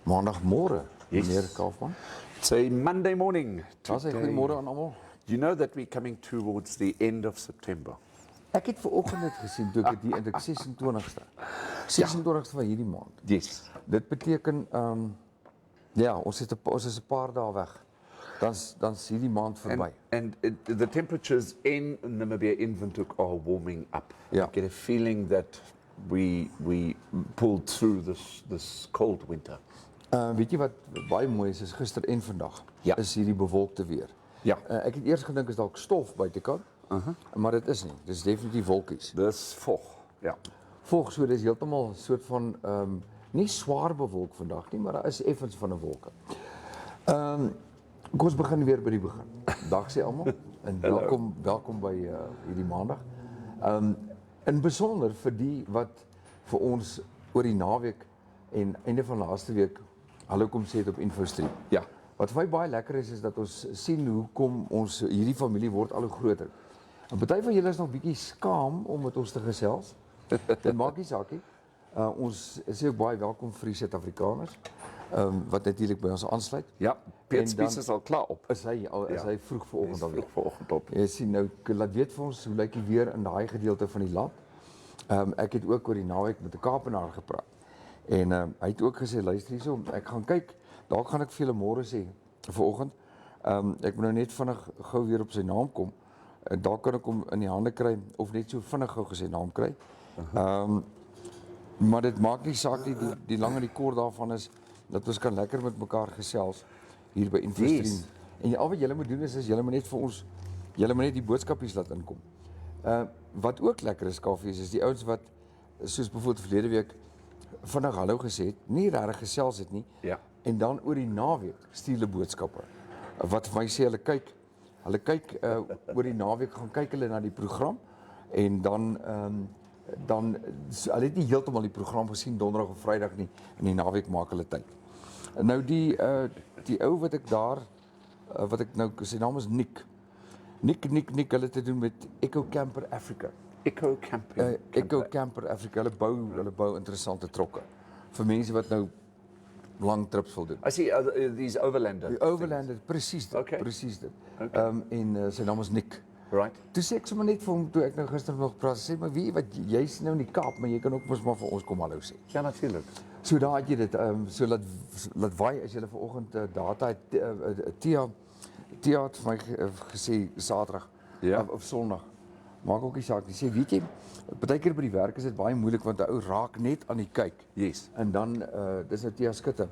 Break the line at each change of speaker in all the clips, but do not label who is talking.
Maandagmôre,
Yes.
meneer Kaufman.
It's a Monday morning.
Daar sê goeiemôre aan almal.
You know that we're coming towards the end of September.
Ek het vanoggend net gesien toe ek die 26ste. 26ste van hierdie maand.
Yes.
Dit beteken ja, ons is 'n paar dae weg. Dan's hierdie maand verby.
And the temperatures in Namibia, in Windhoek, are warming up.
Yeah.
I get a feeling that we pulled through this cold winter.
Weet jy wat baie mooi is gister en vandag
Ja.
is hierdie bewolkte weer.
Ja.
Ek het eers gedink is dalk stof buitekant. Maar dit is nie. Dis definitief wolkies.
Dis vog. Ja.
Volgens so dis heeltemal 'n soort van nie swaar bewolk vandag nie, maar daar is effens van 'n wolke. Kom ons begin weer by die begin. Dag sê almal en welkom by hierdie maandag. In besonder vir die wat vir ons oor die naweek en einde van laaste week hallo kom sê het op InfoStream.
Ja.
Wat vir my baie lekker is dat ons sien hoe kom ons hierdie familie word al hoe groter. En party van julle is nog bietjie skaam om met ons te gesels. Dit maak nie saak nie. Ons sê ook baie welkom vir die Suid-Afrikaners. Wat natuurlik by ons aansluit.
Ja, Piet Spies is al klaar op.
Is hy vroeg vanoggend al
Vroeg vanoggend op.
Jy sien nou, laat weet vir ons hoe lyk die weer in daai gedeelte van die land. Ek het ook oor die naweek met 'n Kaapenaar gepraat. En hy het ook gesê luister hierso, ek gaan kyk, dalk gaan ek vir julle môre sê vanoggend. Ek moet nou net vinnig gou weer op sy naam kom. Daar kan ek hom in die hande kry of net so vinnig gou gesê naam kry. Maar dit maak nie saak nie, die lang en die kort daarvan is dat ons kan lekker met mekaar gesels hier by InfoStream.
Yes.
En al wat julle moet doen is julle moet net vir ons julle moet net die boodskapies laat inkom. Wat ook lekker is Kaufeee is die ouens wat soos byvoorbeeld verlede week vinnig hallo gesê het, nie regtig gesels het nie.
Ja.
En dan oor die naweek stuur hulle boodskappe. Wat vir my sê hulle kyk oor die naweek gaan kyk hulle na die program en dan hulle het nie heeltemal die program gesien donderdag of Vrydag nie en die naweek maak hulle tyd. Nou die ou wat ek daar wat ek nou sy naam is Nick, hulle te doen met Echo Camper Africa.
Echo
Camper Africa. Hulle bou interessante trokke vir mense wat nou lang trips wil doen.
I see these overlander.
Die overlander, presies dit.
Okay.
Presies dit.
Okay.
En sy naam is Nick.
Right.
Toe sê ek sommer net vir hom toe ek nou gister nog praat, sê maar wie wat jy's nou in die Kaap, maar jy kan ook mos maar vir ons kom hallo sê.
Ja, natuurlik.
So daar het jy dit so laat waai as jy vanoggend data het Tia het vir my gesê Saterdag of Sondag. Maak ook nie saak nie. Sê weet jy, partykeer by die werk is dit baie moeilik want 'n ou raak net aan die kyk.
Yes.
En dan dis nou Tia skutte.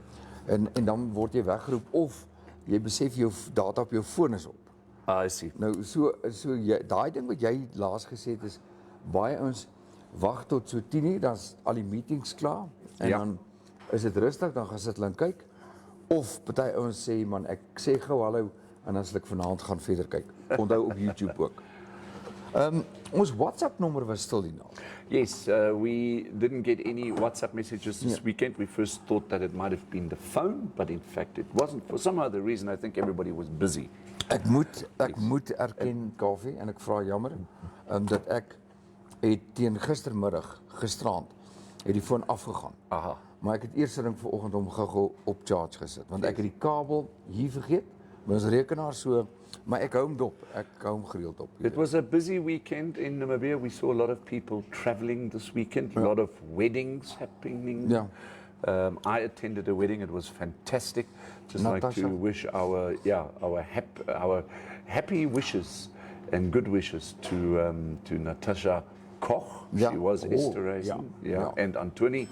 En dan word jy weggeroep of jy besef jou data op jou foon is op.
I see.
Nou so daai ding wat jy laas gesê het is baie ouens wag tot so 10:00 dan's al die meetings klaar en dan is dit rustig, dan gaan sit hulle en kyk of party ouens sê man ek sê gou hallo en dan sal ek vanaand gaan verder kyk. Onthou op YouTube ook. Ons WhatsApp nommer was stil die naam.
Yes, we didn't get any WhatsApp messages this weekend. We first thought that it might have been the phone, but in fact it wasn't. For some other reason, I think everybody was busy.
Ek moet erken Kaufeee en ek vra jammer dat ek het teen gisterand het die foon afgegaan.
Aha.
Maar ek het eers dink vanoggend hom gou op charge gesit want ek het die kabel hier vergeet met ons rekenaar so, maar ek hou hom dop. Ek hou hom gereeld op.
It was a busy weekend in Namibia. We saw a lot of people traveling this weekend, a lot of weddings happening.
Yeah.
I attended a wedding. It was fantastic. Just
Natasha.
like to wish our happy wishes and good wishes to Natasha Koch.
Yeah.
She was
Oh,
Esterhazen,
yeah.
and Antoni.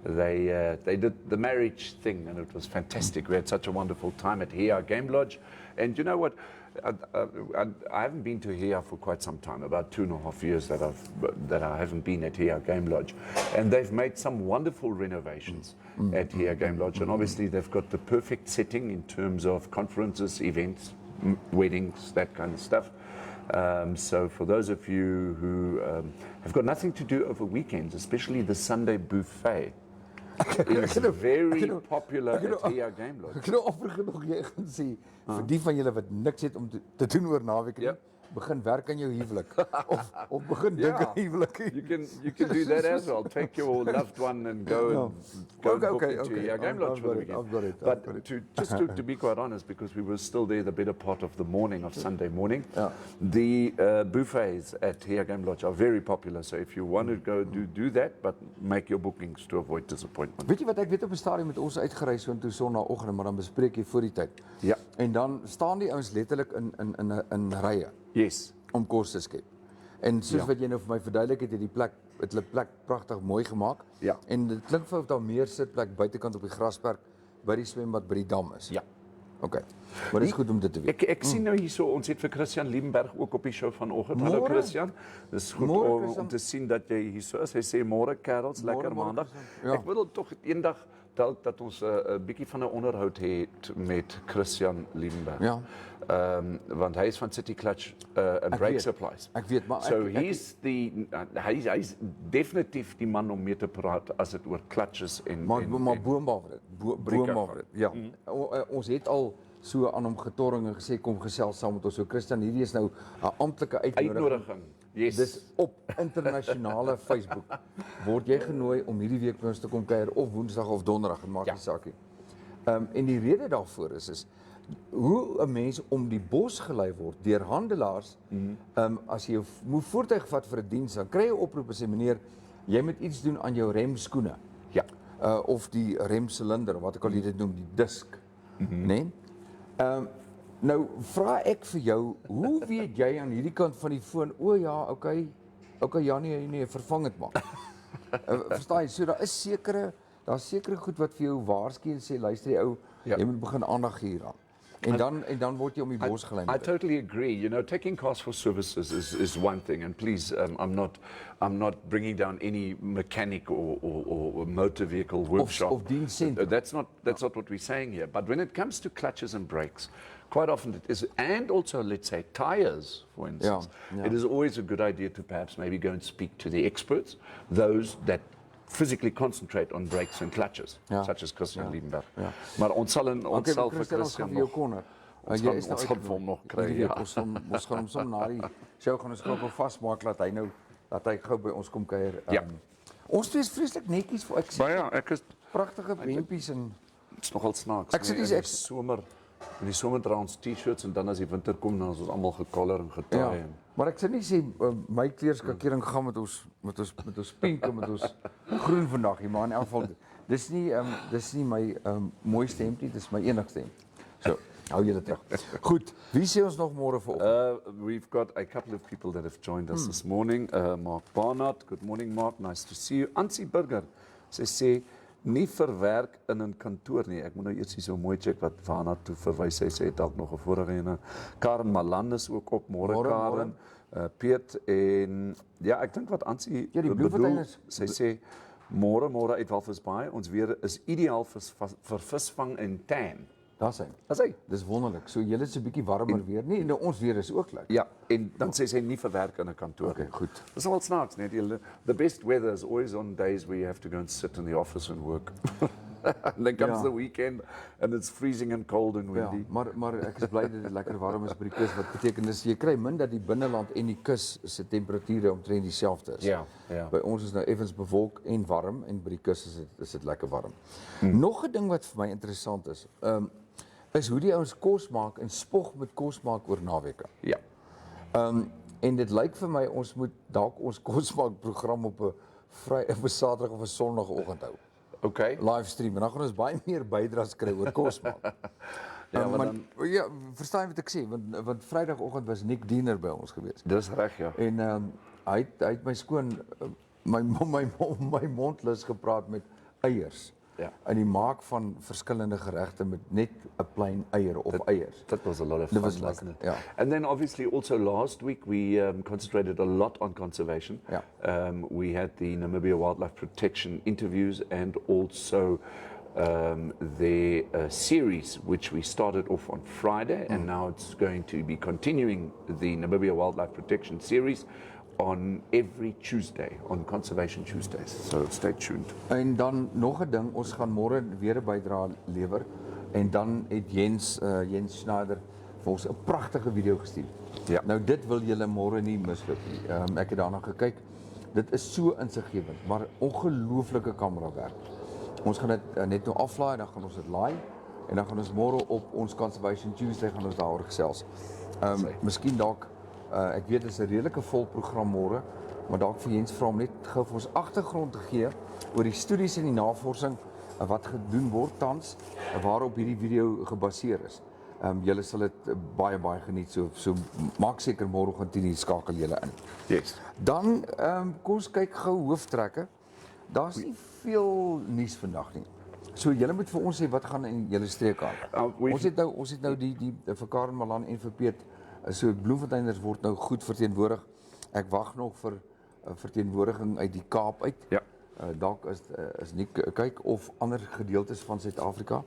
They did the marriage thing, and it was fantastic. We had such a wonderful time at Hea Game Lodge, and you know what? I haven't been to Hea for quite some time, about 2.5 years that I haven't been at Hea Game Lodge, and they've made some wonderful renovations at Hea Game Lodge, and obviously they've got the perfect setting in terms of conferences, events, weddings, that kind of stuff. So for those of you who have got nothing to do over weekends, especially the Sunday buffet, is very popular at Hea Game Lodge.
Ek nou oprig nog jy gaan sê vir die van julle wat niks het om te doen oor naweek nie. begin werk aan jou huwelik of begin dink aan huwelik.
You can do that as well. Take your loved one and go and book into your game lodge for the weekend.
I've got it.
But to be quite honest, because we were still there the better part of the morning of Sunday morning, the buffets at Here Game Lodge are very popular. So if you want to go do that, but make your bookings to avoid disappointment.
Weet jy wat, ek weet op 'n stadium met ons uitgereis so toe sonnaandoggend, maar dan bespreek jy voor die tyd.
Ja.
En dan staan die ouens letterlik in rye.
Yes.
Om kos te skep. En soos wat jy nou vir my verduidelik het, die plek, het hulle plek pragtig mooi gemaak.
Ja.
En dit klink vir of daar meer sitplek buitekant op die grasperk by die swembad by die dam is.
Ja.
Okay. Maar dit is goed om dit te weet.
Ek sien nou hierso, ons het vir Christian Liebenberg ook op die show vanoggend. Hallo Christian. Dis goed om te sien dat jy hierso is. Hy sê môre kerels, lekker maandag. Ja. Ek wil tog eendag dat ons 'n bietjie van 'n onderhoud het met Christian Liebenberg.
Ja.
Want hy is van City Clutch and Brake Supplies.
Ek weet, maar
so hy's definitief die man om mee te praat as dit oor clutches en
maar boombaar dit. Ja. Ons het al so aan hom getorring en gesê kom gesels saam met ons. So Christian, hierdie is nou 'n amptelike uitnodiging.
Yes.
Dis op internasionale Facebook. Word jy genooi om hierdie week by ons te kom kuier of Woensdag of Donderdag, dit maak nie saak nie. En die rede daarvoor is hoe 'n mens om die bos gelei word deur handelaars. As jy jou voertuig vat vir 'n diens, dan kry jy 'n oproep en sê meneer, jy moet iets doen aan jou remskoene.
Ja.
Of die remsilinder, wat ek al dit noem, die disk. Nee? Nou vra ek vir jou, hoe weet jy aan hierdie kant van die foon, okay Janie, nee, vervang dit maar. Verstaan jy? So daar's sekere goed wat vir jou waarsku en sê luister jy ou, jy moet begin aandag gee hieraan. En dan word jy om die bos gelei.
I totally agree. You know, taking cars for services is one thing, and please, I'm not bringing down any mechanic or motor vehicle workshop.
Of dienstcenter.
That's not what we're saying here. But when it comes to clutches and brakes, quite often it is, and also let's say tires, for instance, it is always a good idea to perhaps maybe go and speak to the experts, those that physically concentrate on brakes and clutches, such as Christian Liebenberg. Maar ons sal vir Christian nog ons gaan vir hom nog kry.
Ons gaan hom som na die show gaan ons knop vasmaak dat hy gou by ons kom kuier. Ons twee is vreeslik netjies vir ek
sien. Ek is
pragtige hempies en
dit's nogal snaaks.
Ek sê dis
somer in die somer dra ons T-shirts en dan as die winter kom dan is ons almal gekolor en getaai.
Maar ek sê nie my kleurskakering gaan met ons pink en met ons groen vandag nie, maar in elk geval dis nie my mooiste hempie, dis my enigste hemp. So, hou julle terug. Goed, wie sê ons nog môre vir
We've got a couple of people that have joined us this morning. Mark Barnard, good morning Mark, nice to see you. Ansie Burger, sy sê nie verwerk in 'n kantoor nie. Ek moet nou eers hier so mooi check wat waarna toe verwys sy sê dalk nog 'n vorige ene. Karen Malan is ook op môre Karen. Piet en ja, ek dink wat Ansie bedoel, sy sê môre uit Walvisbaai, ons weer is ideaal vir visvang en tan.
Daar's hy. Dis wonderlik. So julle is 'n bietjie warmer weer nie en ons weer is ook lekker.
Ja, en dan sê sy nie verwerk in 'n kantoor.
Okay, goed.
Dis al snaaks, net the best weather is always on days where you have to go and sit in the office and work. And then comes the weekend and it's freezing and cold and windy.
Ja, maar ek is bly dat dit lekker warm is by die kus, wat beteken dis jy kry min dat die binneland en die kus se temperature omtrent dieselfde is.
Ja.
By ons is nou effens bewolk en warm en by die kus is dit lekker warm. Nog 'n ding wat vir my interessant is hoe die ouens kos maak en spog met kos maak oor naweke.
Ja.
En dit lyk vir my ons moet dalk ons kosmaakprogram op 'n Saterdag of 'n Sondagoggend hou.
Okay.
Livestream en dan gaan ons baie meer bydraes kry oor kos maak. Verstaan jy wat ek sê? Want Vrydagoggend was Nick Diener by ons gewees.
Dis reg, ja.
En hy het my skoon my mondlus gepraat met eiers.
Ja.
En die maak van verskillende geregte met net 'n plain eier of eiers.
That was a lot of fun, wasn't it?
Yeah.
And then obviously also last week we concentrated a lot on conservation.
Yeah.
We had the Namibia Wildlife Protection interviews and also their series, which we started off on Friday, and now it's going to be continuing the Namibia Wildlife Protection series on every Tuesday, on Conservation Tuesdays. So stay tuned.
En dan nog 'n ding, ons gaan môre weer 'n bydrae lewer en dan het Jens Schneider vir ons 'n pragtige video gestuur.
Ja.
Nou dit wil julle môre nie misloop nie. Ek het daarna gekyk. Dit is so insiggewend, maar ongelooflike kamerawerk. Ons gaan dit net nou aflaai, dan gaan ons dit laai en dan gaan ons môre op ons Conservation Tuesday gaan ons daaroor gesels. Miskien dalk ek weet dit is 'n redelike vol program môre, maar dalk vir Jens vra om net gou vir ons agtergrond te gee oor die studies en die navorsing wat gedoen word tans waarop hierdie video gebaseer is. Julle sal dit baie geniet, so maak seker môreoggend 10:00 skakel julle in.
Yes.
Dan kom ons kyk gou hooftrekke. Daar's nie veel nuus vandag nie. So julle moet vir ons sê wat gaan in julle streek aan. Ons het nou die vir Karen Malan en vir Piet, so Bloemfonteiners word nou goed verteenwoordig. Ek wag nog vir verteenwoordiging uit die Kaap uit.
Ja.
Dalk is nie kyk of ander gedeeltes van Suid-Afrika.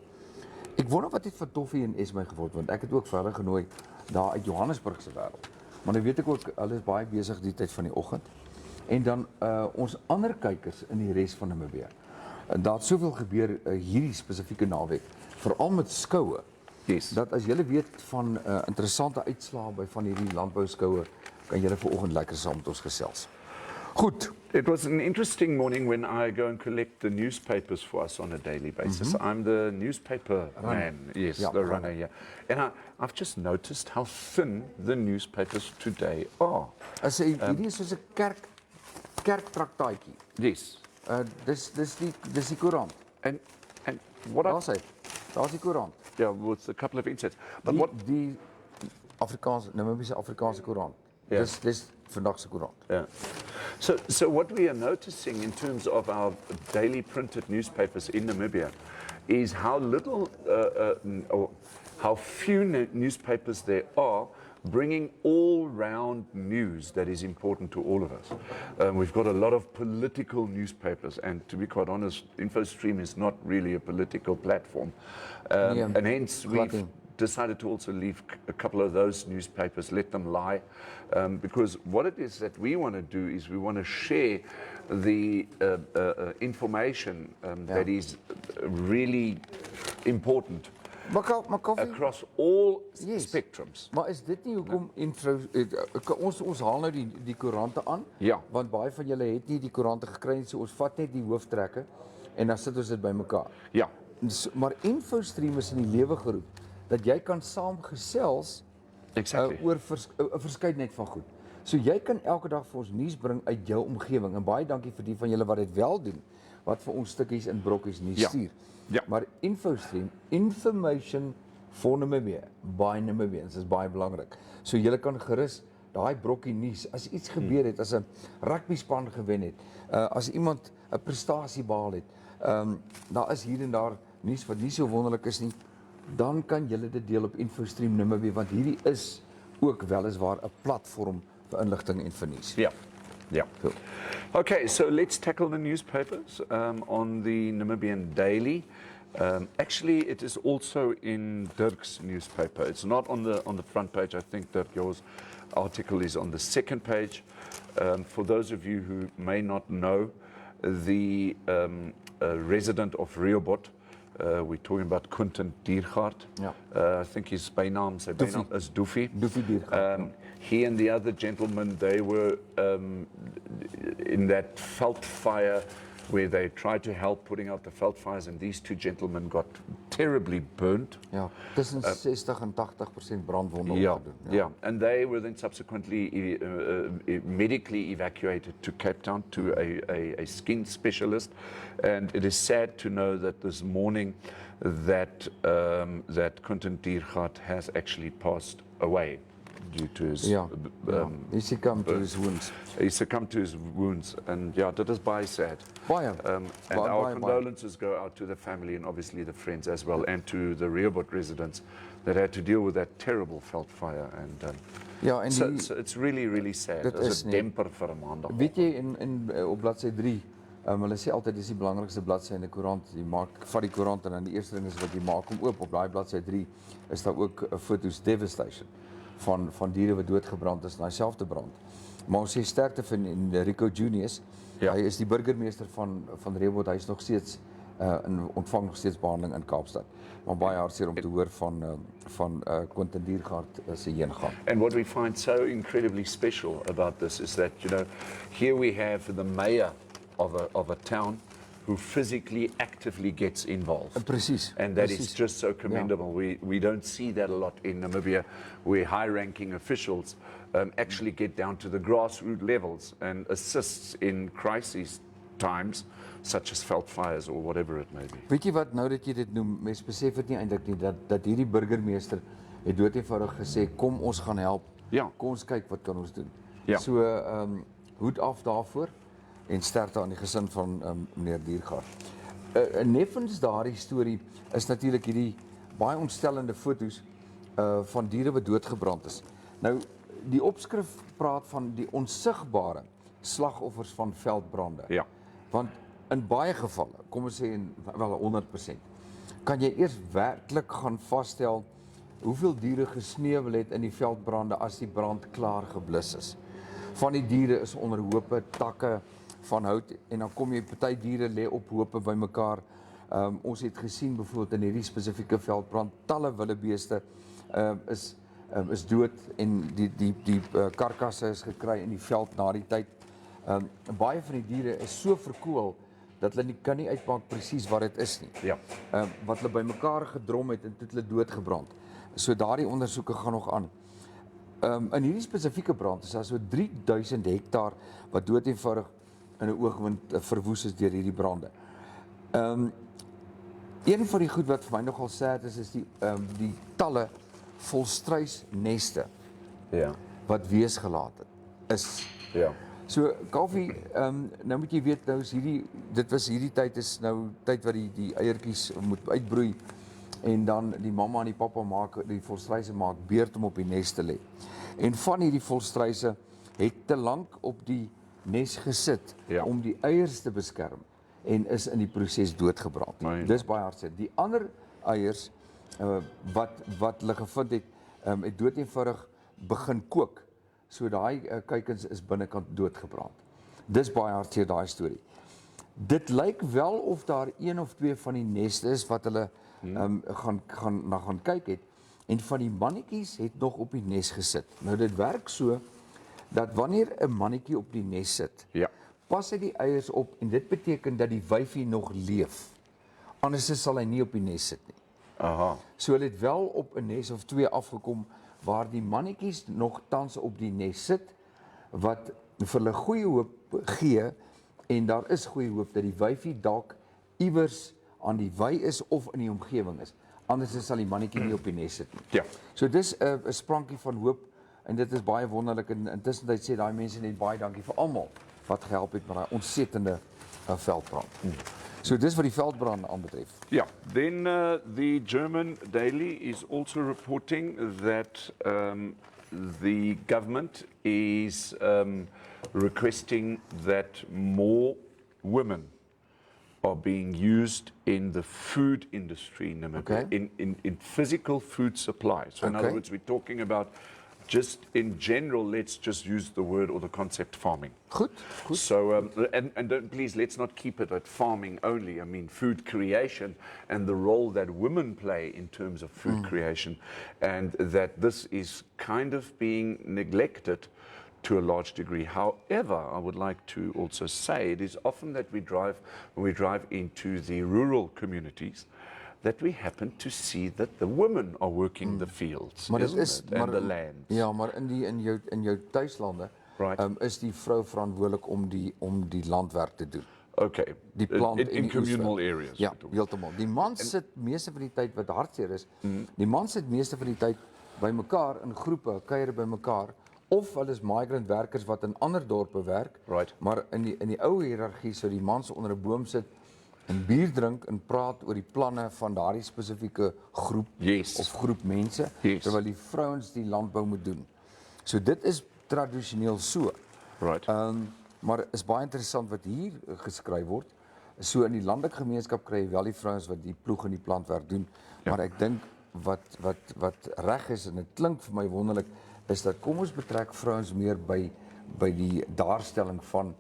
Ek wonder wat het van Toffie en Esme geword, want ek het ook verder genooi daar uit Johannesburg se wêreld. Maar nou weet ek ook hulle is baie besig die tyd van die oggend. En dan ons ander kykers in die res van Namibia. Daar het soveel gebeur hierdie spesifieke naweek, veral met skoue.
Yes.
Dat as julle weet van interessante uitslae by van hierdie landbouskoue, kan julle vanoggend lekker saam met ons gesels. Goed.
It was an interesting morning when I go and collect the newspapers for us on a daily basis. I'm the newspaper man, yes,
Yeah,
the runner here. And I've just noticed how thin the newspapers today are.
As hierdie is soos 'n kerktraktaatjie.
Yes.
Dis die koerant.
And what I...
Daar's die koerant.
Yeah, with a couple of insets. But what...
Die Namibiese Afrikaanse koerant.
Ja.
Dis vandag se koerant.
Yeah. So what we are noticing in terms of our daily printed newspapers in Namibia is how little, or how few newspapers there are bringing all-round news that is important to all of us. We've got a lot of political newspapers, and to be quite honest, InfoStream is not really a political platform. And hence we've decided to also leave a couple of those newspapers, let them lie, because what it is that we want to do is we want to share the information that is really important across all spectrums.
Maar is dit nie hoekom ons haal nou die koerante aan?
Ja.
Want baie van julle het nie die koerante gekry nie, so ons vat net die hooftrekke en dan sit ons dit bymekaar.
Ja.
Maar InfoStream is in die lewe geroep dat jy kan saamgesels oor 'n verskeidenheid van goed. So jy kan elke dag vir ons nuus bring uit jou omgewing en baie dankie vir die van julle wat dit wel doen, wat vir ons stukkies in brokkies nuus stuur.
Ja.
Maar InfoStream, information for Namibia, by Namibians, is baie belangrik. So julle kan gerus daai brokkie nuus, as iets gebeur het, as 'n rugbyspan gewen het, as iemand 'n prestasie behaal het, daar is hier en daar nuus wat nie so wonderlik is nie, dan kan julle dit deel op InfoStream Namibia, want hierdie is ook weliswaar 'n platform vir inligting en vir nuus.
Ja. Yeah.
Cool.
Okay, so let's tackle the newspapers on the Namibian Daily. Actually, it is also in Dirk's newspaper. It's not on the front page. I think that yours article is on the second page. For those of you who may not know, the resident of Rehoboth, we're talking about Quentin Dirkas.
Yeah.
I think his bijnaam is Doofie.
Doofie Dirkas.
He and the other gentleman, they were in that veld fire where they tried to help putting out the veld fires, and these two gentlemen got terribly burnt.
Ja, tussen 60 en 80% brandwonde opgedoen.
Yeah, and they were then subsequently medically evacuated to Cape Town to a skin specialist, and it is sad to know that this morning that Quentin Dirkas has actually passed away due to his
he succumbed to his wounds.
He succumbed to his wounds, and yeah, that is baie sad. And our condolences go out to the family and obviously the friends as well, and to the Rehoboth residents that had to deal with that terrible veld fire. And so it's really sad. Dit is 'n demper vir 'n maandag.
Weet jy op bladsy 3, hulle sê altyd dis die belangrikste bladsy in 'n koerant. Jy vat die koerant en dan die eerste ding is wat jy maak hom oop. Op daai bladsy 3 is daar ook foto's devastation van diere wat doodgebrand is in daai selfde brand. Maar ons sê sterkte van Rico Junius. Ja. Hy is die burgemeester van Rehoboth. Hy is nog steeds en ontvang nog steeds behandeling in Kaapstad. Maar baie hartseer om te hoor van Quentin Diergaard se heengaan.
And what we find so incredibly special about this is that, here we have the mayor of a town who physically, actively gets involved.
Presies.
And that is just so commendable. We don't see that a lot in Namibia, where high-ranking officials actually get down to the grassroots levels and assists in crisis times, such as veld fires or whatever it may be.
Weet jy wat, nou dat jy dit noem, mens besef het nie eintlik nie, dat hierdie burgemeester het dood eenvoudig gesê, kom ons gaan help, kom ons kyk wat kan ons doen. So, hoed af daarvoor, en sterkte aan die gesin van meneer Diergaard. Neffens daardie storie is natuurlik hierdie baie ontstellende foto's van diere wat doodgebrand is. Nou, die opskrif praat van die onsigbare slagoffers van veldbrande.
Ja.
Want in baie gevalle, kom ons sê wel 100%, kan jy eers werklik gaan vasstel hoeveel diere gesneuwel het in die veldbrande as die brand klaar geblus is. Van die diere is onder hope, takke van hout, en dan kom jy, party diere lê op hope by mekaar. Ons het gesien bijvoorbeeld in hierdie spesifieke veldbrand, talle wildebeeste is dood, en die karkasse is gekry in die veld na die tyd. Baie van die diere is so verkoel, dat hulle kan nie uitmaak presies wat dit is nie.
Ja.
Wat hulle by mekaar gedrom het, en toe hulle doodgebrand. So daardie ondersoeke gaan nog aan. In hierdie spesifieke brand is daar so 3000 hektaar wat dood eenvoudig in 'n oogwind verwoes is deur hierdie brande. Een van die goed wat vir my nogal sad is die talle volstruisneste wat weesgelaat het. So, Kaufee, nou moet jy weet, nou is hierdie tyd is nou tyd wat die eiertjies moet uitbroei, en dan die mamma en die pappa die volstruise maak beurt om op die nes te lê. En van hierdie volstruise het te lank op die nes gesit om die eiers te beskerm, en is in die proses doodgebrand. Dis baie hartseer. Die ander eiers wat hulle gevind het, het dood eenvoudig begin kook. So daai kuikens is binnekant doodgebrand. Dis baie hartseer daai storie. Dit lyk wel of daar 1 of 2 van die neste is wat hulle gaan kyk het, en van die mannetjies het nog op die nes gesit. Nou dit werk so, dat wanneer 'n mannetjie op die nes sit, pas hy die eiers op, en dit beteken dat die wyfie nog leef. Anders sal hy nie op die nes sit nie. So hulle het wel op 'n nes of 2 afgekom, waar die mannetjies nog tans op die nes sit, wat vir hulle goeie hoop gee, en daar is goeie hoop dat die wyfie dalk iewers aan die wy is of in die omgewing is. Anders sal die mannetjie nie op die nes sit nie. So dis 'n sprankie van hoop, en dit is baie wonderlik, en intussen sê daai mense net baie dankie vir almal wat gehelp het met daai ontsettende veldbrand. So dis wat die veldbrand aanbetref.
Then the German Daily is also reporting that the government is requesting that more women are being used in the food industry in Namibia, in physical food supply. So in other words, we're talking about just in general, let's just use the word or the concept farming.
Good.
So, and please, let's not keep it at farming only. I mean, food creation and the role that women play in terms of food creation, and that this is kind of being neglected to a large degree. However, I would like to also say it is often that when we drive into the rural communities, that we happen to see that the women are working the fields, and the land.
Ja, maar in jou tuislande is die vrou verantwoordelik om die landwerk te doen.
Okay.
Die plant
in communal areas.
Ja, heeltemal. Die man sit meeste van die tyd wat hartseer is. Die man sit meeste van die tyd by mekaar in groepe, kuier by mekaar, of hulle is migrant werkers wat in ander dorpe werk. Maar in die ou hiërargie sou die mans onder 'n boom sit en bier drink en praat oor die planne van daardie spesifieke groep of groep mense, terwyl die vrouens die landbou moet doen. So dit is tradisioneel so. Maar is baie interessant wat hier geskryf word. So in die landelike gemeenskap kry jy wel die vrouens wat die ploeg en die plantwerk doen, maar ek dink wat reg is, en dit klink vir my wonderlik, is dat kom ons betrek vrouens meer by die daarstelling van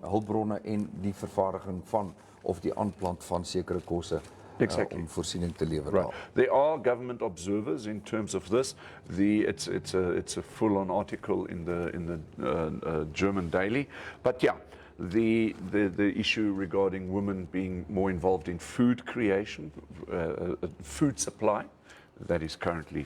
hulpbronne en die vervaardiging van of die aanplant van sekere kosse
Exactly.
om voorsiening te lewer.
Right. There are government observers in terms of this. It's a full-on article in the German Daily. But yeah, the issue regarding women being more involved in food creation, food supply, that is currently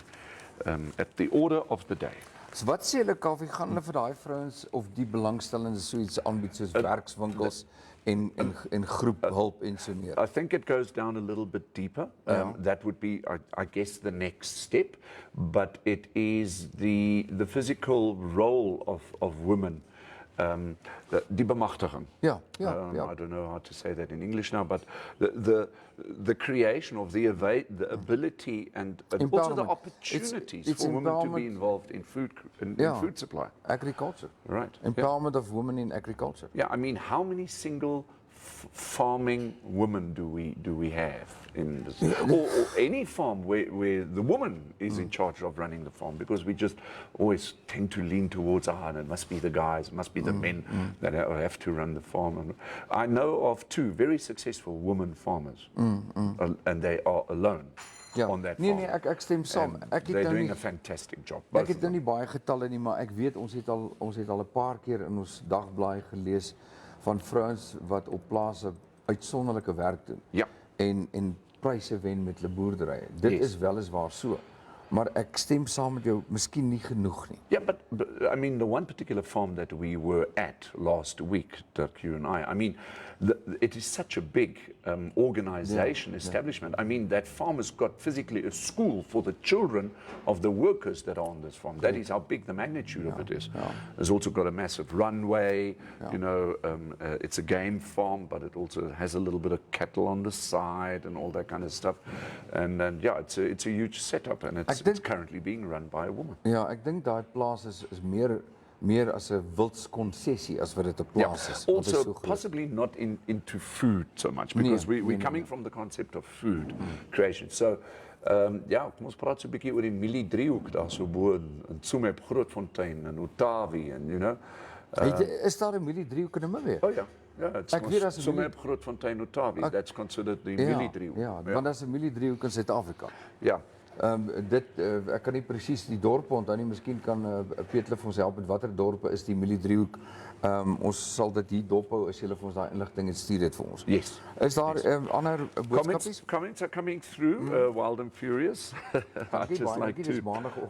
at the order of the day.
So wat sê hulle, Kaufeee, gaan hulle vir daai vrouens of die belangstellendes so iets aanbied soos werkswinkels en groephulp en so meer?
I think it goes down a little bit deeper. That would be, I guess, the next step. But it is the physical role of women. Die bemachtiging.
Yeah.
I don't know how to say that in English now, but the creation of the ability and also the opportunities
it's
for women to be involved in food food supply.
Agriculture.
Right.
Empowerment of women in agriculture.
Yeah, I mean, how many single farming women do we have in this, or any farm where the woman is in charge of running the farm? Because we just always tend to lean towards, and it must be the guys, it must be the men that have to run the farm. And I know of 2 very successful women farmers, and they are alone on that farm.
Nee, ek stem saam.
They're doing a fantastic job.
Ek het nou nie baie getalle nie, maar ek weet ons het al 'n paar keer in ons dagblaai gelees van vrouens wat op plase uitsonderlike werk doen.
Ja.
En pryse wen met hulle boerderye. Dit is weliswaar so. Maar ek stem saam met jou, miskien nie genoeg nie.
Yeah, but I mean, the one particular farm that we were at last week, Dirk, you and I mean, it is such a big organization, establishment. I mean, that farm has got physically a school for the children of the workers that are on this farm. That is how big the magnitude of it is. It's also got a massive runway, you know, it's a game farm, but it also has a little bit of cattle on the side and all that kind of stuff. And yeah, it's a huge setup, and it's currently being run by a woman.
Ja, ek dink daai plaas is meer as 'n wildskonsessie as wat dit 'n plaas is.
Also, possibly not into food so much, because we're coming from the concept of food creation. So, ja, kom ons praat so 'n bietjie oor die mieliedriehoek daar so bo in Tsumeb, Grootfontein en Otavi en you know.
Is daar 'n mieliedriehoek in Namibia?
Oh ja. Yeah, it's Tsumeb, Grootfontein, Otavi. That's considered the mieliedriehoek.
Ja, want daar's 'n mieliedriehoek in Suid-Afrika.
Ja.
Ek kan nie presies die dorpe onthou nie, miskien kan Peter vir ons help met watter dorpe is die mieliedriehoek. Ons sal dit hier dophou as jy vir ons daai inligting en stuur dit vir ons.
Yes.
Is daar ander boodskapies?
Comments are coming through, wild and furious. I'd just like to.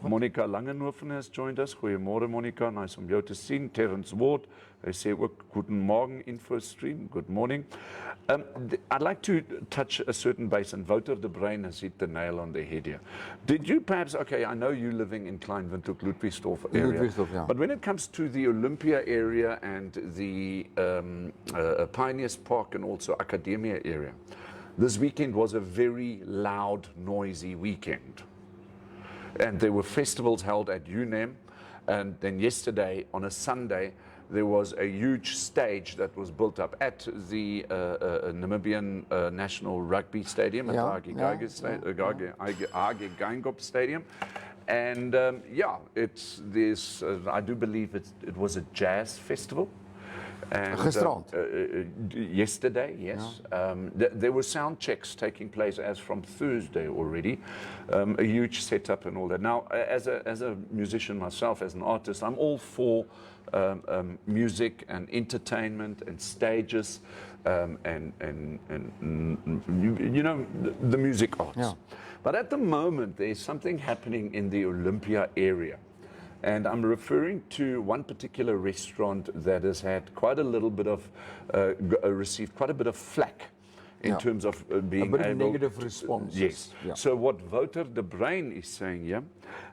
Monica Langenhoven has joined us. Goeiemôre Monica, nice om jou te sien. Terrence Ward, hy sê ook guten morgen InfoStream, good morning. I'd like to touch a certain base, and Wouter de Bruin has hit the nail on the head here. Did you perhaps, okay, I know you're living in Kleinwindhoek, Ludwigsdorp area, but when it comes to the Olympia area and the Pioneers Park and also Academia area, this weekend was a very loud, noisy weekend. And there were festivals held at UNAM, and then yesterday, on a Sunday, there was a huge stage that was built up at the Namibian National Rugby Stadium, at Age Geingob Stadium. And yeah, it's this, I do believe it was a jazz festival. And, yesterday, yes. There were sound checks taking place as from Thursday already. A huge setup and all that. Now, as a musician myself, as an artist, I'm all for music and entertainment and stages and you know, the music arts. Yeah. But at the moment, there's something happening in the Olympia area. And I'm referring to one particular restaurant that has had quite a little bit of, received quite a bit of flack in terms of being
able... negative response.
Yes. Yeah. So what Wouter de Bruin is saying here,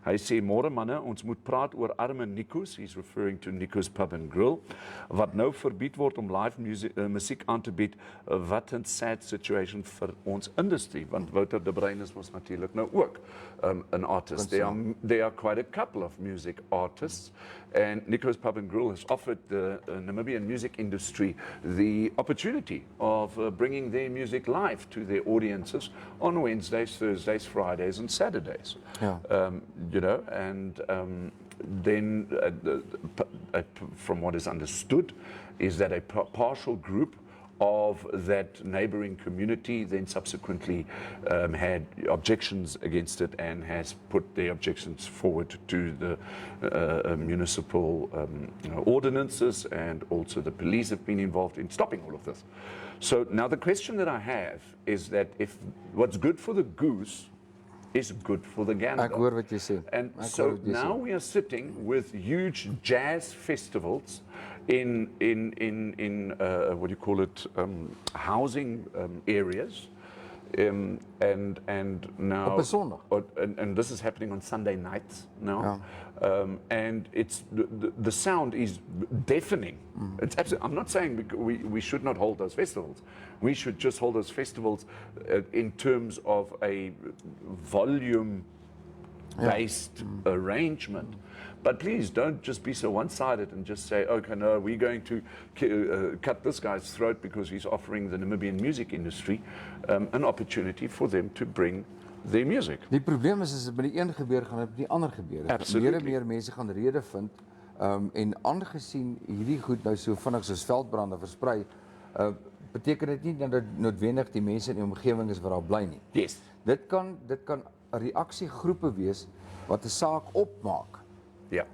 hy sê, môre manne, ons moet praat oor arme Nikos, he's referring to Nikos Pub and Grill, wat nou verbied word om live musiek aan te bied, wat 'n sad situation vir ons industrie, want Wouter de Bruin is mos natuurlik nou ook an artist. There are quite a couple of music artists, and Nikos Pub and Grill has offered the Namibian music industry the opportunity of bringing their music live to their audiences on Wednesdays, Thursdays, Fridays and Saturdays. Yeah. You know, and then from what is understood is that a partial group of that neighboring community, then subsequently had objections against it and has put their objections forward to the municipal ordinances, and also the police have been involved in stopping all of this. So now the question that I have is that if what's good for the goose is good for the gander.
Ek hoor wat jy sê.
And so now we are sitting with huge jazz festivals in what do you call it, housing areas, and now
Op 'n Sondag.
and this is happening on Sunday nights now, and it's the sound is deafening. It's I'm not saying we should not hold those festivals. We should just hold those festivals in terms of a volume-based arrangement. But please don't just be so one-sided and just say, okay, no, we're going to cut this guy's throat because he's offering the Namibian music industry an opportunity for them to bring their music.
Die probleem is as dit by die een gebeur, gaan dit by die ander gebeur.
Absolutely.
Meer en meer mense gaan rede vind, en aangesien hierdie goed nou so vinnig soos veldbrande versprei, beteken dit nie dat dit noodwendig die mense in die omgewing is wat daar bly nie.
Yes.
Dit kan 'n reaksiegroepe wees wat 'n saak opmaak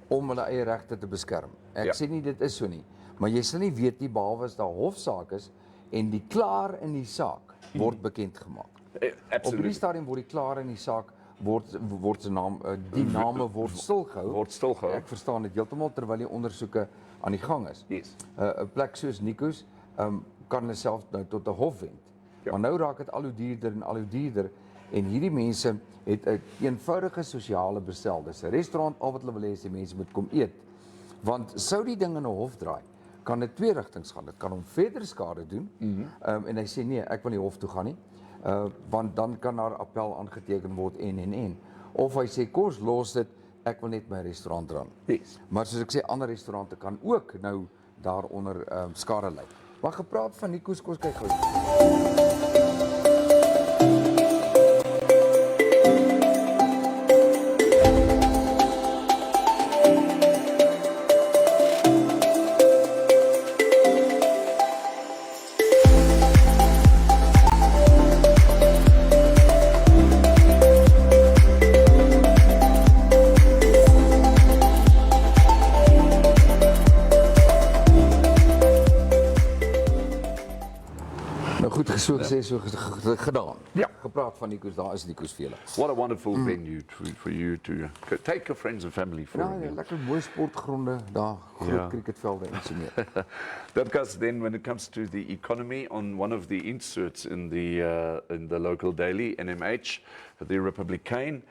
om hulle eie regte te beskerm. Ek sê nie dit is so nie, maar jy sal nie weet nie behalwe as daar hofsaak is en die klaar in die saak word bekend gemaak. Op die stadium word die klaar in die saak word se naam, die name word stilgehou. Ek verstaan dit heeltemal terwyl die ondersoeke aan die gang is.
Yes.
'n plek soos Nikos kan hulle self nou tot 'n hof wend. Maar nou raak dit al hoe duurder en al hoe duurder, en hierdie mense het 'n eenvoudige sosiale bestel. Dis 'n restaurant, al wat hulle wil hê is die mense moet kom eet. Want sou die ding in 'n hof draai, kan dit twee rigtings gaan. Dit kan hom verder skade doen, en hy sê nee, ek wil nie hof toe gaan nie, want dan kan daar appel aangeteken word en. Of hy sê, kom ons los dit, ek wil net my restaurant run.
Yes.
Maar soos ek sê, ander restaurante kan ook nou daaronder skade ly. Maar gepraat van Nikos, kom ons kyk gou. So gesê, so gedaan.
Ja.
Gepraat van Nikos, daar is Nikos vir julle.
What a wonderful venue for you to take your friends and family for.
Ja, lekker mooi sportgronde, daar groot cricketvelde en so meer.
Because then when it comes to the economy, on one of the inserts in the local daily, NMH, the Republican,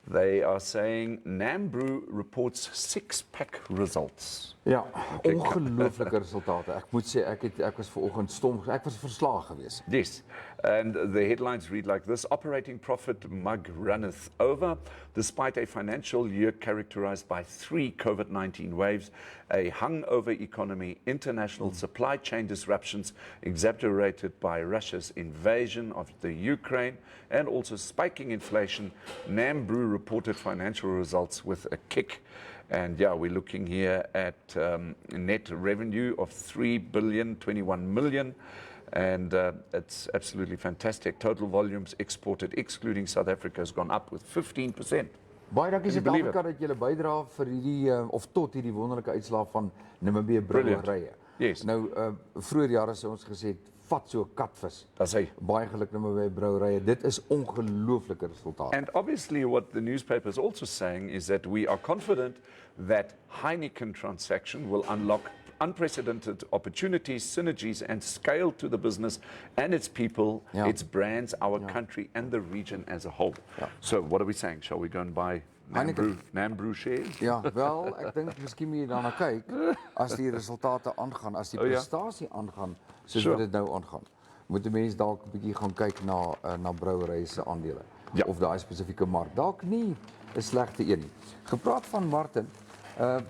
they are saying Namibia reports 6-pack results.
Ja, ongelooflike resultate. Ek moet sê ek was vanoggend stom, ek was verslae geweest.
Yes, and the headlines read like this: operating profit mug runneth over, despite a financial year characterized by 3 COVID-19 waves, a hungover economy, international supply chain disruptions exacerbated by Russia's invasion of the Ukraine, and also spiking inflation. Namibia reported financial results with a kick. And yeah, we're looking here at net revenue of 3,021 million, and it's absolutely fantastic. Total volumes exported, excluding South Africa, has gone up with 15%.
Baie dankie Suid-Afrika dat julle bydra vir hierdie of tot hierdie wonderlike uitslae van Namibia brouwerye.
Yes.
Nou vroeër jare sou ons gesê vat so 'n katvis.
Dis hy.
Baie geluk Namibia brouwerye. Dit is ongelooflike resultate.
And obviously what the newspaper is also saying is that we are confident that Heineken transaction will unlock unprecedented opportunities, synergies and scale to the business and its people, its brands, our country and the region as a whole. So what are we saying? Shall we go and buy Namibia shares?
Ja, wel, ek dink miskien moet jy daarna kyk as die resultate aangaan, as die prestasie aangaan, soos wat dit nou aangaan. Moet die mense dalk 'n bietjie gaan kyk na brouwerye se aandele of daai spesifieke mark. Dalk nie 'n slegte een nie. Gepraat van Martin,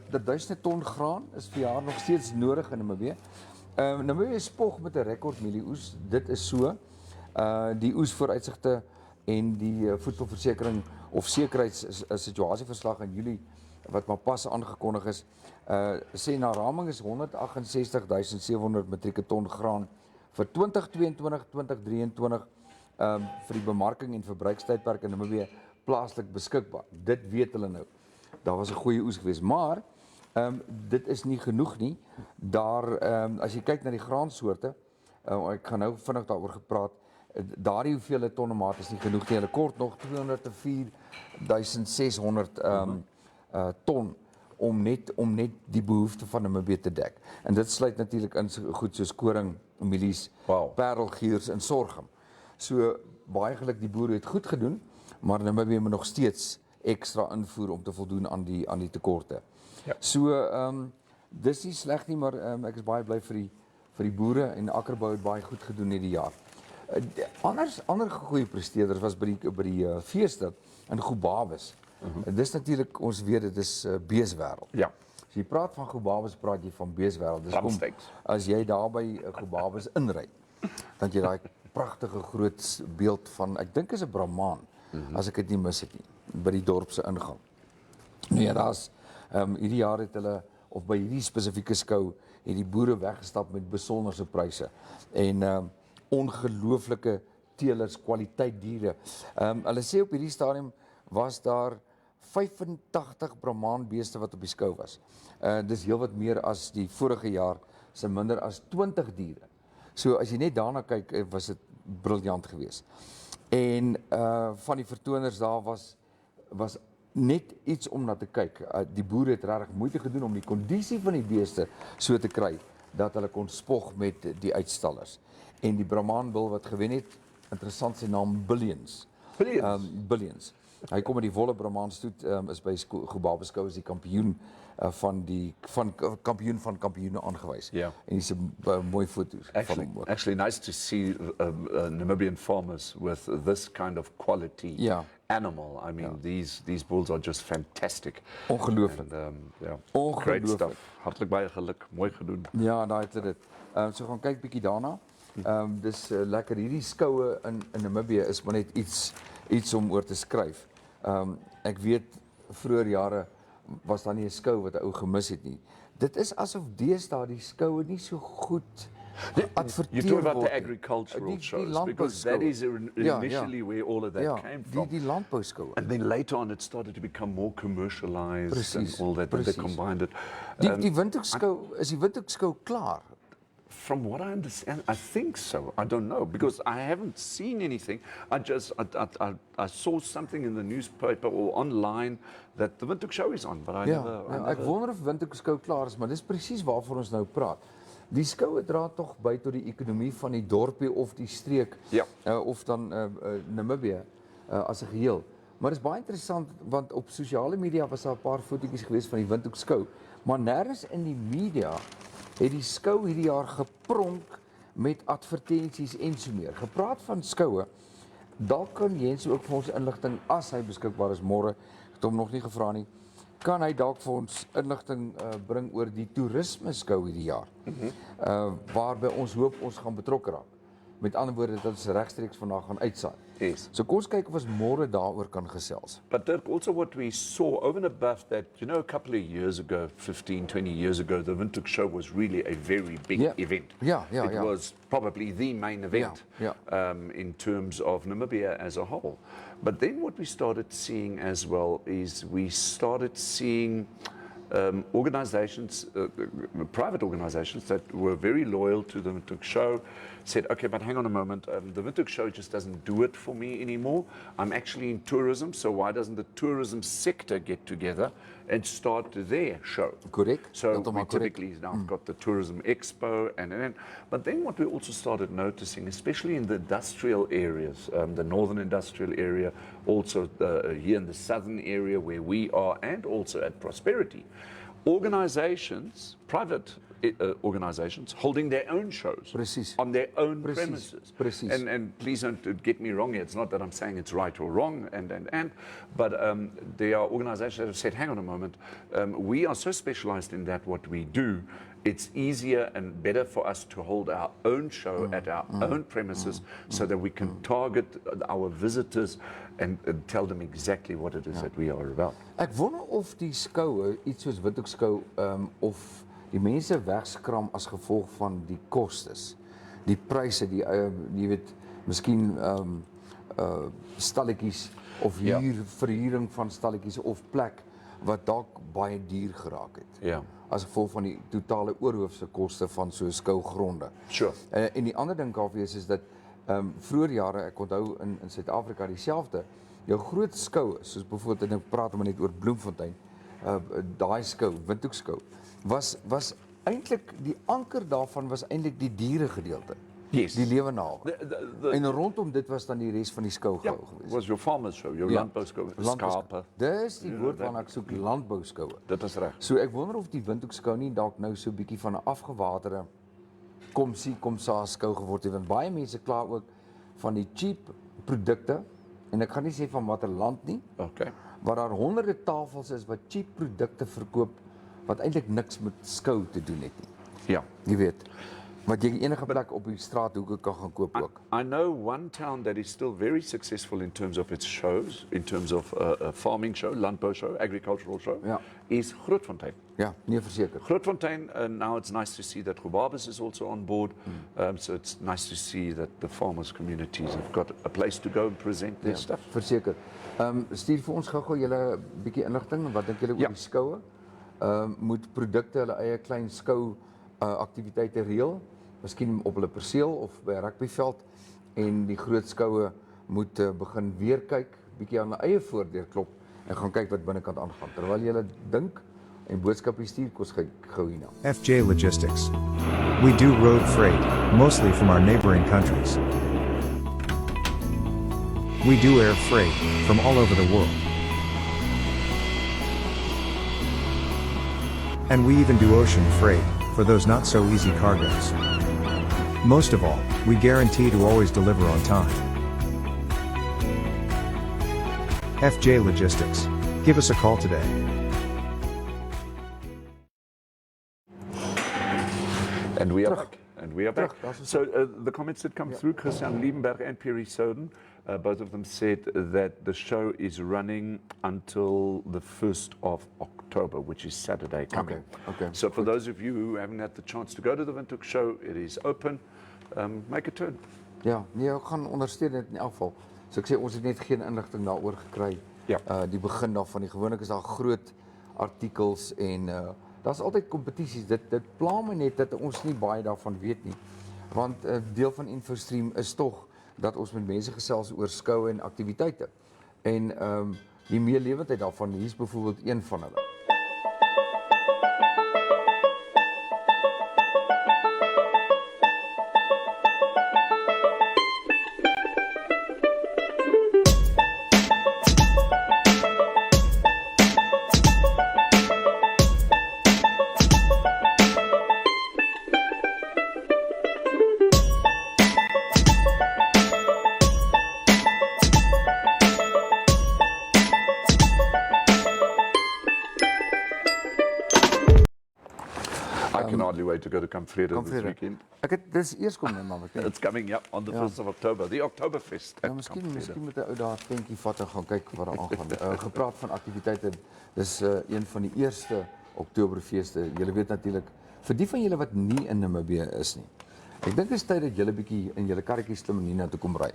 dat 1000 ton graan is vir jaar nog steeds nodig in Namibië. Namibië spog met 'n rekord mielieoes. Dit is so. Die oesvooruitsigte en die voedselversekering of sekuriteitssituasieverslag in Julie wat maar pas aangekondig is, sê na raming is 168.700 metrieke ton graan vir 2022, 2023 vir die bemarking en verbruikstydperk in Namibië plaaslik beskikbaar. Dit weet hulle nou. Daar was 'n goeie oes geweest, maar dit is nie genoeg nie. Daar as jy kyk na die graansoorte, ek gaan nou vinnig daaroor gepraat. Daardie hoeveelheid tonne maat is nie genoeg nie. Hulle kort nog 204.600 ton om net die behoefte van Namibië te dek. En dit sluit natuurlik in goed soos koring, mielies, parelgiers en sorghum. So baie geluk die boere het goed gedoen, maar Namibië moet nog steeds ekstra invoer om te voldoen aan die tekorte. Ja. So dis nie sleg nie, maar ek is baie bly vir die boere en akkerbou het baie goed gedoen hierdie jaar. Ander goeie presteerders was by die feeste in Gobabis. Dis natuurlik, ons weet dit is beeswêreld.
Ja.
As jy praat van Gobabis, praat jy van beeswêreld. Dis kom as jy daar by Gobabis inry, dan jy daai pragtige groot beeld van, ek dink is 'n Brahmaan, as ek dit nie mis het nie, by die dorp se ingang. Nou ja, daar's hierdie jaar het hulle, of by hierdie spesifieke skou, het die boere weggestap met besonderse pryse en ongelooflike teelers, kwaliteit diere. Hulle sê op hierdie stadium was daar 85 Brahmaanbeeste wat op die skou was. Dis heelwat meer as die vorige jaar se minder as 20 diere. So as jy net daarna kyk, was dit briljant geweest. En van die vertoners daar was net iets om na te kyk. Die boere het regtig moeite gedoen om die kondisie van die beeste so te kry dat hulle kon spog met die uitstallers. En die Brahmaanbul wat gewen het, interessant sy naam Billions. Billions. Hy kom met die volle Brahmaanstoet, is by Gobabis skou as die kampioen kampioen van kampioene aangewys.
Yeah.
En dis 'n mooi foto's van hom ook.
Actually nice to see Namibian farmers with this kind of quality animal. I mean, these bulls are just fantastic.
Ongelooflik.
And, great stuff. Hartlik baie geluk, mooi gedoen.
Ja, daai het dit. So gaan kyk bietjie daarna. Dis lekker. Hierdie skoue in Namibië is maar net iets om oor te skryf. Ek weet vroeër jare was daar nie 'n skou wat 'n ou gemis het nie. Dit is asof deesdae die skoue nie so goed adverteer word.
You talk about the agricultural shows, because that is initially where all of that came from.
Die landbouskoue.
And then later on it started to become more commercialized and all that, and they combined it.
Die Windhoekskou, is die Windhoekskou klaar?
From what I understand, I think so. I don't know, because I haven't seen anything. I saw something in the newspaper or online that the Windhoek show is on, but I never...
Ek wonder of Windhoekskou klaar is, maar dis presies waarvoor ons nou praat. Die skoue dra tog by tot die ekonomie van die dorpie of die streek, of dan Namibië as 'n geheel. Maar dit is baie interessant, want op sosiale media was daar 'n paar fotootjies geweest van die Windhoekskou, maar nêrens in die media het die skou hierdie jaar gepronk met advertensies en so meer. Gepraat van skoue, dalk kan Jens ook vir ons inligting, as hy beskikbaar is môre, ek het hom nog nie gevra nie, kan hy dalk vir ons inligting bring oor die toerisme skou hierdie jaar, waarby ons hoop ons gaan betrokke raak. Met ander woorde, dat ons regstreeks vandag gaan uitsaai.
Yes.
So kom ons kyk of ons môre daaroor kan gesels.
But Dirk, also what we saw over and above that, a couple of years ago, 15, 20 years ago, the Windhoek show was really a very big event. It was probably the main event in terms of Namibia as a whole. But then what we started seeing as well is we started seeing organizations, private organizations that were very loyal to the Windhoek show, said, okay, but hang on a moment, the Windhoek show just doesn't do it for me anymore. I'm actually in tourism, so why doesn't the tourism sector get together and start their show?
Correct.
So we typically now got the Tourism Expo, but then what we also started noticing, especially in the industrial areas, the northern industrial area, also here in the southern area where we are, and also at Prosperity, organizations, private organizations, holding their own shows on their own premises. And please don't get me wrong here. It's not that I'm saying it's right or wrong, but there are organizations that have said, hang on a moment, we are so specialized in that what we do, it's easier and better for us to hold our own show at our own premises so that we can target our visitors and tell them exactly what it is that we are about.
Ek wonder of die skoue, iets soos Windhoekskou, of die mense wegskram as gevolg van die kostes. die pryse, jy weet, miskien stalletjies of verhuuring van stalletjies of plek wat dalk baie duur geraak het.
Ja.
As gevolg van die totale oorhoofse koste van so skougronde.
Sure.
En die ander ding Kaufeee is dat vroeër jare, ek onthou in Suid-Afrika dieselfde, jou groot skoue, soos byvoorbeeld, en ek praat maar net oor Bloemfontein, daai skou, Windhoekskou, was eintlik die anker daarvan was eintlik die diere gedeelte.
Yes.
Die lewenawe. En rondom dit was dan die res van die skou
Ja,
geweest.
was your farmers show, your landbouskoue, skape.
Dis die woord waarna ek soek, landbouskoue.
Dit is reg.
So ek wonder of die Windhoekskou nie dalk nou so 'n bietjie van 'n afgewaterde kom saas skou geword het, want baie mense kla ook van die cheap produkte, en ek gaan nie sê van watter land nie,
Okay.
waar daar honderde tafels is wat cheap produkte verkoop wat eintlik niks met skou te doen het nie.
Ja.
Jy weet, wat jy enige plek op die straathoeke kan gaan koop ook.
I know one town that is still very successful in terms of its shows, in terms of a farming show, landbou show, agricultural show,
Ja.
is Grootfontein.
Ja, nee, verseker.
Grootfontein, now it's nice to see that Gubabis is also on board. So it's nice to see that the farmers' communities have got a place to go and present their stuff.
Verseker. Stuur vir ons gou-gou julle bietjie inligting, wat dink julle oor
Ja.
die skoue? Moet produkte hulle eie klein skou aktiwiteite reël, miskien op hulle perseel of by 'n rugbyveld, en die groot skoue moet begin weer kyk, bietjie aan hulle eie voordeur klop en gaan kyk wat binnekant aangaan. Terwyl julle dink en boodskappe stuur, kos gou hierna.
FJ Logistics. We do road freight, mostly from our neighboring countries. We do air freight, from all over the world. And we even do ocean freight, for those not so easy cargoes. Most of all, we guarantee to always deliver on time. FJ Logistics. Give us a call today.
And we are back. And we are back.
Terug,
So the comments that come through, Christian Liebenberg and Perry Soden, both of them said that the show is running until the 1st of October, which is Saturday coming.
Okay.
So for those of you who haven't had the chance to go to the Windhoek show, it is open. Make a turn.
Ja, nee, ek gaan ondersteun dit in elk geval. So ek sê ons het net geen inligting daaroor gekry.
Ja.
Die begin daarvan, die gewoonlik is daar groot artikels en daar's altyd kompetisies. Dit pla my net dat ons nie baie daarvan weet nie. Want deel van InfoStream is tog dat ons met mense gesels oor skoue en aktiwiteite. En die meelewendheid daarvan, hier is byvoorbeeld een van hulle.
I can hardly wait to go to Kamfrede this weekend.
Ek het dis eers kom maar ek weet.
It's coming, yeah, on the 1st of October, the Oktoberfest.
Ja, miskien moet 'n ou daar tentjie vat en gaan kyk wat daar aangaan. Gepraat van aktiwiteite, dis een van die eerste Oktoberfeeste. Julle weet natuurlik, vir die van julle wat nie in Namibië is nie. Ek dink dit is tyd dat julle bietjie in julle karretjies klim en hiernatoe kom ry.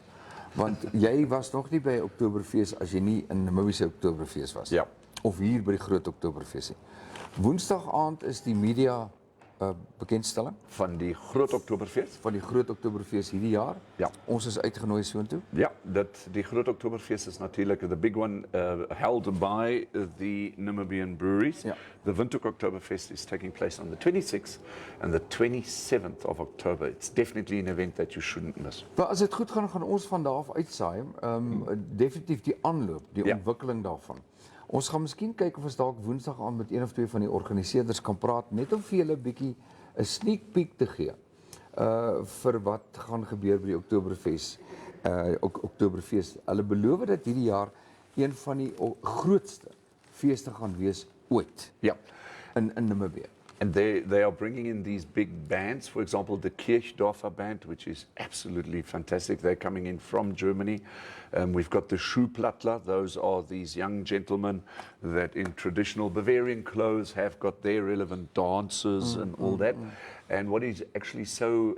Want jy was nog nie by Oktoberfees as jy nie in Namibië se Oktoberfees was.
Ja.
Of hier by die groot Oktoberfees nie. Woensdag aand is die media bekendstelling
Van die groot Oktoberfeest.
van die groot Oktoberfees hierdie jaar.
Ja.
Ons is uitgenooi soontoe.
Ja, die groot Oktoberfeest is natuurlijk the big one held by the Namibian breweries.
Ja.
The Windhoek Oktoberfest is taking place on the 26th and the 27th of October. It's definitely an event that you shouldn't miss.
Maar as dit goed gaan, gaan ons van daar af uitsaai. Definitief die aanloop, die
Ja.
ontwikkeling daarvan. Ons gaan miskien kyk of ons dalk Woensdag aan met een of twee van die organiseerders kan praat, net om vir julle 'n bietjie 'n sneak peek te gee vir wat gaan gebeur by die Oktoberfest. Oktoberfeest. Hulle beloof dat hierdie jaar een van die grootste feeste gaan wees ooit
Ja.
in Namibië.
And they are bringing in these big bands, for example, the Kirchdorfer band, which is absolutely fantastic. They're coming in from Germany. We've got the Schuhplattler. Those are these young gentlemen that in traditional Bavarian clothes have got their relevant dancers and all that. And what is actually so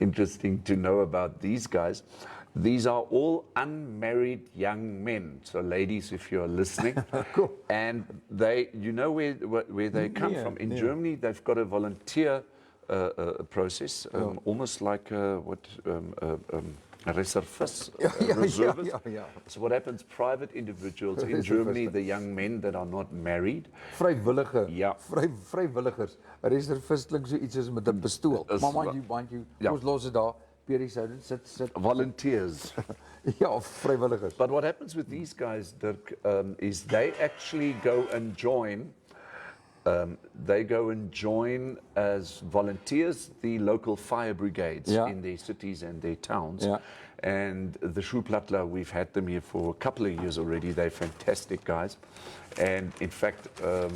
interesting to know about these guys, these are all unmarried young men. So ladies, if you're listening,
Cool.
and they, you know where they come from. In Germany, they've got a volunteer process, almost like a reservist, reservist. So what happens, private individuals in Germany, the young men that are not married.
Vrywillige.
Ja.
Vrywilligers. 'n Reservist klink so iets as met 'n pistool. Maar mind you, ons los dit daar. Pierre sou dit sit.
Volunteers.
Ja, vrywilligers.
But what happens with these guys, Dirk, is they actually go and join. They go and join as volunteers the local fire brigades in their cities and their towns.
Yeah.
And the Schuhplattler, we've had them here for a couple of years already. They're fantastic guys. And in fact,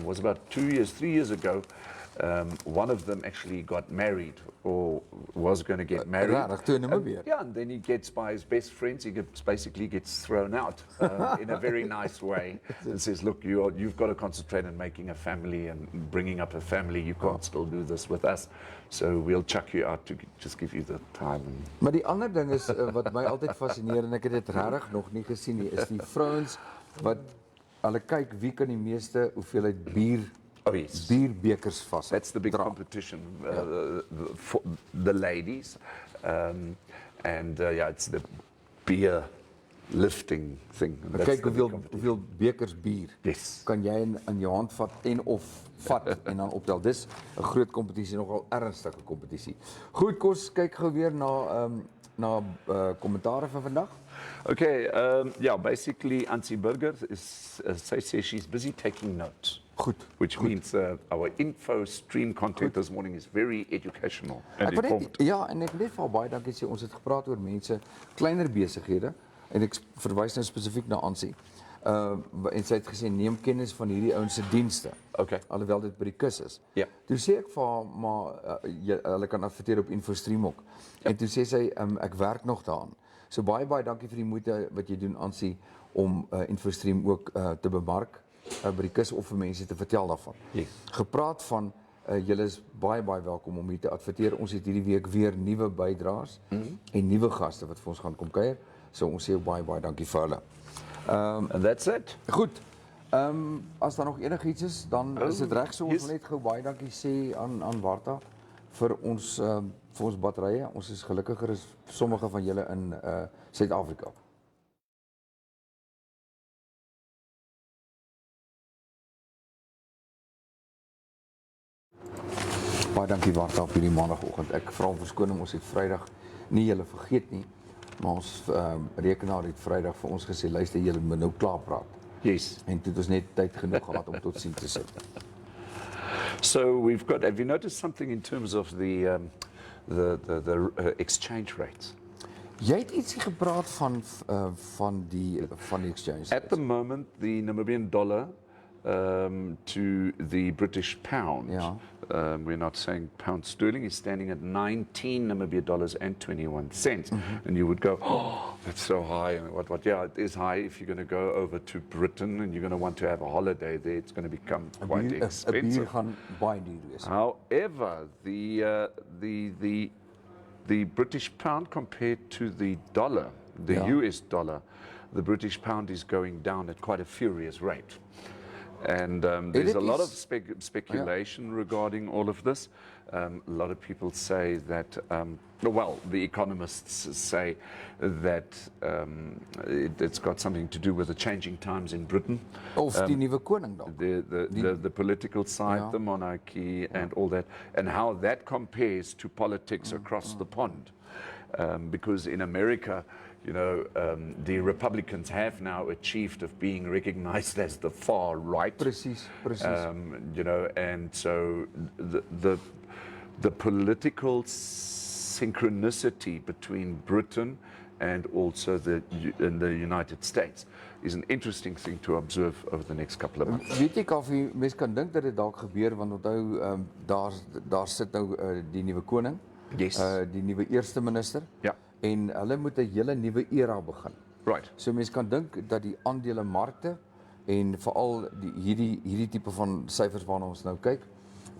was about 3 years ago, one of them actually got married or was going to get married. And then he gets by his best friends. He basically gets thrown out in a very nice way and says, look, you've got to concentrate on making a family and bringing up a family. You can't still do this with us. So we'll chuck you out to just give you the time.
Maar die ander ding is wat my altyd fascineer en ek het dit regtig nog nie gesien nie, is die vrouens wat hulle kyk wie kan die meeste hoeveelheid bier bierbekers vas.
That's the big competition for the ladies. It's the beer lifting thing.
Kyk hoeveel bekers bier kan jy in jou hand vat en of vat en dan optel. Dis 'n groot kompetisie, nogal ernstige kompetisie. Goed, kos kyk gou weer na kommentare van vandag.
Okay, basically Ansie Burger says she's busy taking notes.
Goed.
Which means our InfoStream content this morning is very educational and informative.
En ek net vir baie dankie sê, ons het gepraat oor mense, kleiner besighede en ek verwys nou spesifiek na Ansie. En sy het gesê neem kennis van hierdie ouens se dienste.
Okay.
Alhoewel dit by die kus is.
Ja.
Toe sê ek vir haar maar hulle kan adverteer op InfoStream ook. En toe sê sy ek werk nog daaraan. So baie dankie vir die moeite wat jy doen Ansie om InfoStream ook te bemark by die kus of vir mense te vertel daarvan.
Yes.
Gepraat van julle is baie welkom om hier te adverteer. Ons het hierdie week weer nuwe bydraers en nuwe gaste wat vir ons gaan kom kuier. So ons sê baie dankie vir hulle.
And that's it.
Goed. As daar nog enigiets is, dan is dit reg. So ons wil net gou baie dankie sê aan Warta vir ons batterye. Ons is gelukkiger as sommige van julle in Suid-Afrika. Baie dankie Warta op hierdie maandagooggend. Ek vra om verskoning, ons het Vrydag nie julle vergeet nie, maar ons rekenaar het Vrydag vir ons gesê, luister julle moet nou klaar praat.
Yes.
En toe het ons net tyd genoeg gehad om tot sien te sit.
So we've got, have you noticed something in terms of the exchange rates?
Jy het ietsie gepraat van die exchange rates.
At the moment, the Namibian dollar to the British pound, we're not saying pound sterling, is standing at 19 Namibia dollars and 21 cents. And you would go, oh, that's so high. And what? Yeah, it is high if you're going to go over to Britain and you're going to want to have a holiday there. It's going to become quite expensive. However, the British pound compared to the dollar, the US dollar, the British pound is going down at quite a furious rate. And there's a lot of speculation regarding all of this. A lot of people say that, the economists say that it's got something to do with the changing times in Britain.
Of die nuwe koning dan.
The political side, the monarchy and all that, and how that compares to politics across the pond. Because in America, you know, the Republicans have now achieved of being recognized as the far right.
Precies.
You know, and so the political synchronicity between Britain and also in the United States is an interesting thing to observe over the next couple of months.
Weet jy Kaufee, mens kan dink dat dit dalk gebeur want onthou daar sit nou die nuwe koning,
Yes.
Die nuwe eerste minister,
Ja.
en hulle moet 'n hele nuwe era begin.
Right.
So mens kan dink dat die aandelemarkte en veral hierdie tipe van syfers waarna ons nou kyk,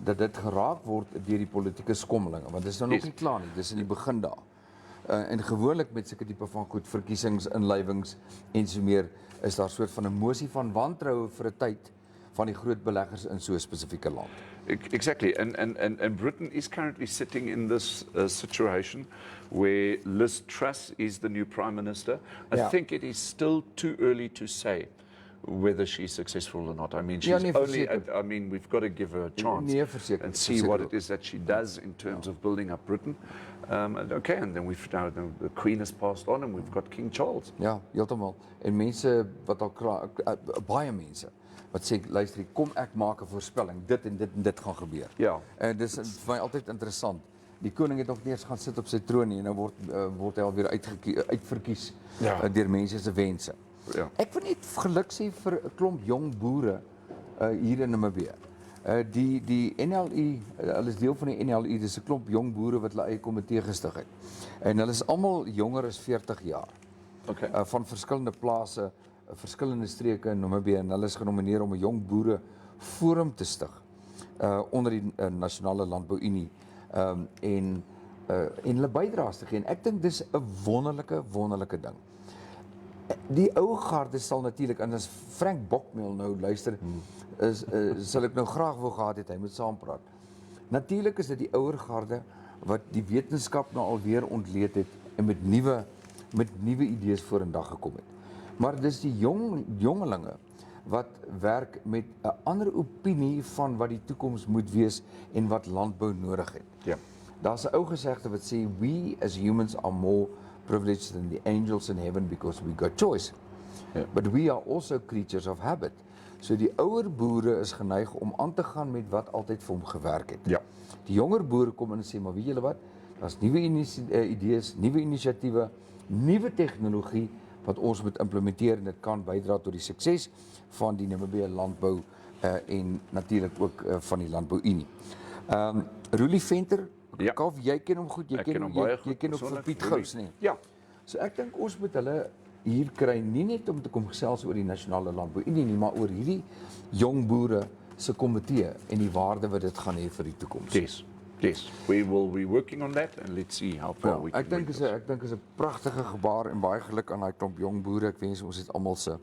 dat dit geraak word deur die politieke skommelinge, want dit is nou nog
Yes.
nie klaar nie, dis in die begin daar. En gewoonlik met sulke tipe van goed, verkiesings, inlywings en so meer, is daar 'n soort van 'n mosie van wantroue vir 'n tyd van die groot beleggers in so 'n spesifieke land.
Exactly, and Britain is currently sitting in this situation where Liz Truss is the new Prime Minister. I
Yeah.
think it is still too early to say whether she's successful or not. I mean,
Ja,
she's
nee,
only,
verseker.
I mean, we've got to give her a chance
Nee, verseker,
and see
verseker
what
ook.
it is that she does in terms of building up Britain. Okay, and then we've now, the Queen has passed on and we've got King Charles.
Ja, heeltemal. En mense wat al baie mense wat sê luister, kom ek maak 'n voorspelling, dit en dit gaan gebeur.
Ja.
En dis vir my altyd interessant. Die koning het nog nie eens gaan sit op sy troon nie en nou word hy alweer uitverkies
Ja.
deur mense se wense.
Ja.
Ek wil net geluk sê vir 'n klomp jong boere hier in Namibia. Die NLI, hulle is deel van die NLI, dis 'n klomp jong boere wat hulle eie komitee gestig het. En hulle is almal jonger as 40 jaar.
Okay.
Van verskillende plase, verskillende streke in Namibia, en hulle is genomineer om 'n jong boere forum te stig onder die Nasionale Landbou-Unie en hulle bydraes te gee. En ek dink dis 'n wonderlike ding. Die ou garde sal natuurlik, en as Frank Bokmeel nou luister, sal ek nou graag wou gehad het, hy moet saampraat. Natuurlik is dit die ouer garde wat die wetenskap nou alweer ontleed het en met nuwe idees vorendag gekom het. Maar dis die jongelinge wat werk met 'n ander opinie van wat die toekoms moet wees en wat landbou nodig het.
Ja.
Daar's 'n ou gesegde wat sê we as humans are more privileged than the angels in heaven because we got choice.
Ja.
But we are also creatures of habit. So die ouer boere is geneig om aan te gaan met wat altyd vir hom gewerk het.
Ja.
Die jonger boere kom in en sê, maar weet julle wat? Daar's nuwe idees, nuwe inisiatiewe, nuwe tegnologie wat ons moet implementeer en dit kan bydra tot die sukses van die Namibia landbou en natuurlik ook van die Landbou-Unie. Roelie Venter,
Ja.
Kaufee, jy ken hom goed,
Ek ken hom baie goed,
jy ken ook vir
persoonlik,
Piet
Roelie.
Gous, nee.
Ja.
So ek dink ons moet hulle hier kry, nie net om te kom gesels oor die Nasionale Landbou-Unie nie, maar oor hierdie jong boere se komitee en die waarde wat dit gaan hê vir die toekoms.
Yes. We will be working on that and let's see how far we can
Ek dink
bring
is 'n pragtige gebaar en baie geluk aan daai klomp jong boere. Ek wens ons het almal se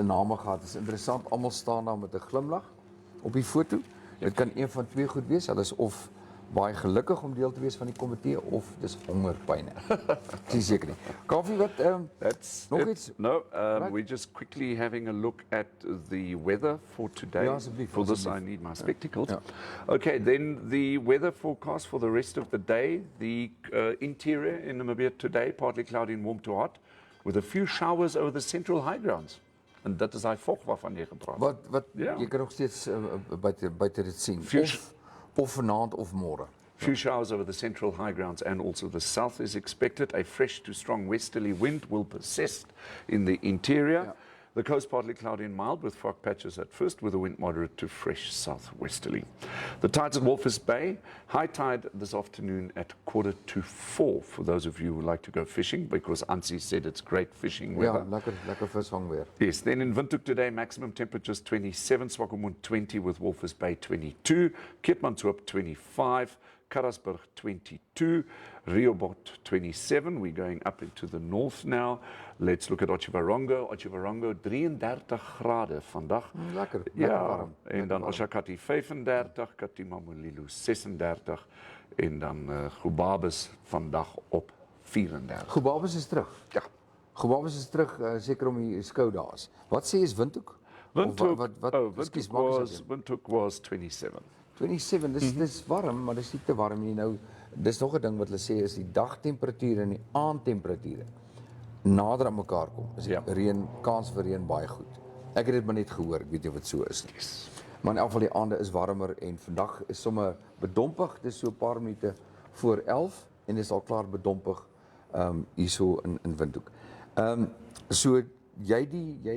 name gehad. Dit is interessant, almal staan daar met 'n glimlag op die foto. Dit kan een van twee goed wees. Hulle is of baie gelukkig om deel te wees van die komitee of dis hongerpyne. Ek is seker nie. Kaufee, wat
That's
nog
it.
iets?
No,
Right.
we're just quickly having a look at the weather for today.
Ja, asseblief,
for this, I
asseblief.
need my spectacles.
Ja.
Okay, then the weather forecast for the rest of the day. The interior in Namibia today, partly cloudy and warm to hot, with a few showers over the central high grounds. En dat is hy vog waarvan jy gepraat het.
Wat
Ja.
jy kan nog steeds buite dit sien.
Few-
Of vanaand of môre.
Few showers over the central high grounds and also the south is expected. A fresh to strong westerly wind will persist in the interior.
Yeah.
The coast partly cloudy and mild with fog patches at first with a wind moderate to fresh southwesterly. The tides at Walvis Bay, high tide this afternoon at 3:45 for those of you who like to go fishing because Ansi said it's great fishing weather.
Ja, lekker visvang weer.
Yes, then in Windhoek today, maximum temperatures 27, Swakopmund 20 with Walvis Bay 22, Keetmanshoop 25, Karasburg 22, Riobot 27. We're going up into the north now. Let's look at Otjiwarongo. Otjiwarongo 33 grade vandag.
Lekker
Ja,
warm.
en dan Oshakati 35, Katimamulilo 36 en dan Gubabis vandag op 34.
Gubabis is terug.
Ja.
Gubabis is terug seker om die skou daas. Wat sê is Windhoek?
Windhoek was 27.
27, dis warm, maar dis nie te warm nie. Nou, dis nog 'n ding wat hulle sê is die dagtemperature en die aandtemperature nader aan mekaar kom. Is
Ja.
reën, kans vir reën baie goed. Ek het dit maar net gehoor, ek weet nie of dit so is nie. Maar in elk geval die aande is warmer en vandag is sommer bedompig. Dis so 'n paar minute voor 11 en dis al klaar bedompig hierso in Windhoek. So jy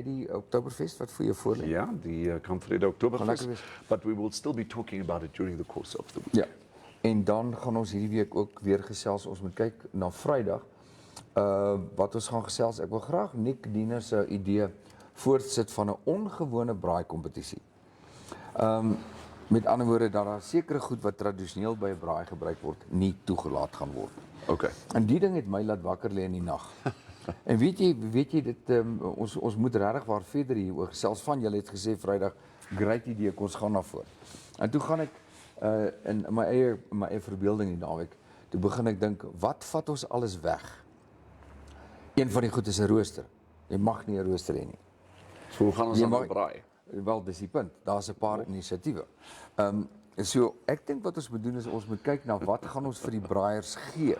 die Oktoberfest wat vir jou voorlê?
Ja, die Kampfrede
Gaan
Oktoberfest.
lekker wees.
But we will still be talking about it during the course of the week.
Ja. En dan gaan ons hierdie week ook weer gesels. Ons moet kyk na Vrydag. Wat ons gaan gesels. Ek wil graag Nick Diener se idee voortsit van 'n ongewone braai kompetisie. Met ander woorde dat daar sekere goed wat tradisioneel by 'n braai gebruik word, nie toegelaat gaan word.
Okay.
En die ding het my laat wakker lê in die nag. En weet jy dit ons moet regtig waar verder hieroor gesels. Van julle het gesê Vrydag, great idee, ons gaan na voor. En toe gaan ek in my eie verbeelding die naweek, toe begin ek dink, wat vat ons alles weg? Een van die goed is 'n rooster. Jy mag nie 'n rooster hê nie.
So hoe gaan ons dan braai?
Wel, dis die punt. Daar's 'n paar inisiatiewe. So ek dink wat ons moet doen is ons moet kyk na wat gaan ons vir die braaiers gee.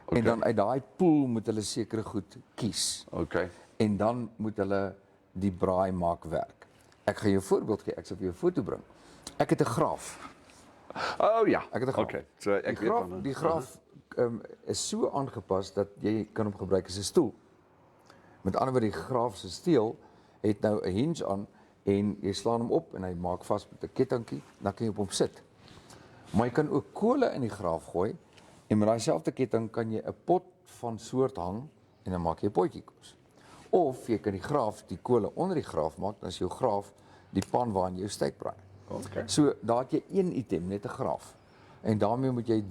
Okay. En dan uit daai pool moet hulle sekere goed kies.
Okay.
En dan moet hulle die braai maak werk. Ek gaan jou 'n voorbeeld gee. Ek sal vir jou 'n foto bring. Ek het 'n graaf.
Oh ja.
Ek het 'n graaf.
Okay. So ek weet van
die graaf is so aangepas dat jy kan hom gebruik as 'n stoel. Met ander woorde, die graaf se steel het nou 'n hinge aan en jy slaan hom op en hy maak vas met 'n kettingkie, dan kan jy op hom sit. Maar jy kan ook kole in die graaf gooi en met daai selfde ketting kan jy 'n pot van soort hang en dan maak jy 'n potjie kos. Of jy kan die kole onder die graaf maak, dan is jou graaf die pan waarin jy jou steak braai.
Okay.
So daar het jy een item, net 'n graaf. En daarmee moet jy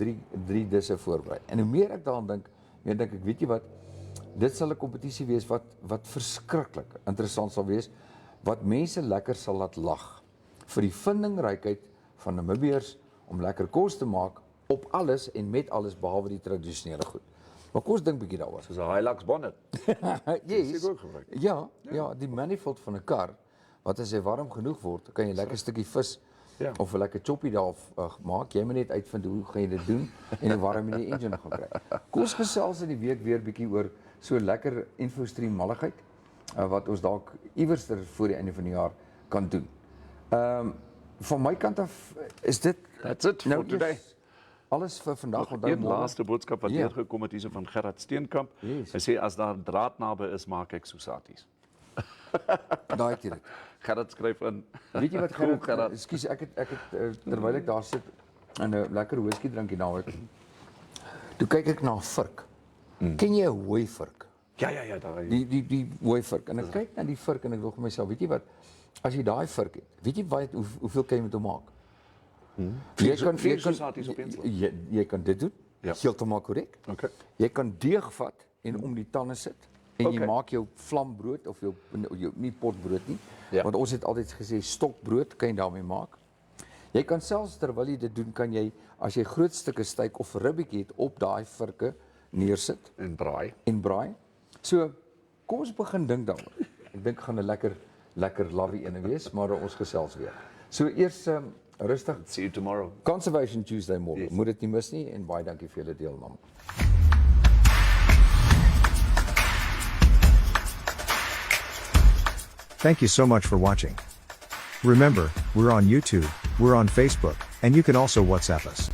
drie disse voorberei. En hoe meer ek daaraan dink, meer dink ek, weet jy wat, dit sal 'n kompetisie wees wat verskriklik interessant sal wees, wat mense lekker sal laat lag vir die vindingrykheid van Namibiërs om lekker kos te maak op alles en met alles behalwe die tradisionele goed. Maar kom ons dink 'n bietjie daaroor.
Soos 'n Hilux bonnet.
Yes.
Ook gebruik.
Ja, die manifold van 'n kar, wat as hy warm genoeg word, kan jy lekker stukkie vis of 'n lekker choppie daar maak. Jy moet net uitvind hoe gaan jy dit doen en hoe warm jy die engine gaan kry. Kom ons gesels in die week weer bietjie oor so lekker InfoStream malligheid wat ons dalk iewerster voor die einde van die jaar kan doen. Van my kant af is dit
That's it for today.
Alles vir vandag.
Een laaste boodskap wat deurgekom het hierso van Gerard Steenkamp.
Yes.
Hy sê as daar draad naby is, maak ek sosaties.
Daai het jy dit.
Gerard skryf in.
Weet jy wat Gerard, ekskuus, ek het terwyl ek daar sit en 'n lekker whisky drink hier naweek. Toe kyk ek na 'n vark. Ken jy 'n hooi vark?
Ja, daar.
Die hooi vark. En ek kyk na die vark en ek dink vir myself, weet jy wat? As jy daai vark het, weet jy hoeveel kan jy met hom maak?
Jy
kan dit doen.
Ja.
Heeltemal korrek.
Okay.
Jy kan deeg vat en om die tande sit en jy maak jou vlambrood of jou nie potbrood nie, want ons het altyd gesê stokbrood kan jy daarmee maak. Jy kan selfs terwyl jy dit doen, kan jy as jy groot stukke steak of ribbetjie het op daai varke neersit
en braai. So kom ons begin dink daaroor. Ek dink gaan 'n lekker lawie ene wees, maar ons gesels weer. So eers rustig. See you tomorrow. Conservation Tuesday môre. Moet dit nie mis nie en baie dankie vir julle deelname.
Thank you so much for watching. Remember, we're on YouTube, we're on Facebook, and you can also WhatsApp us.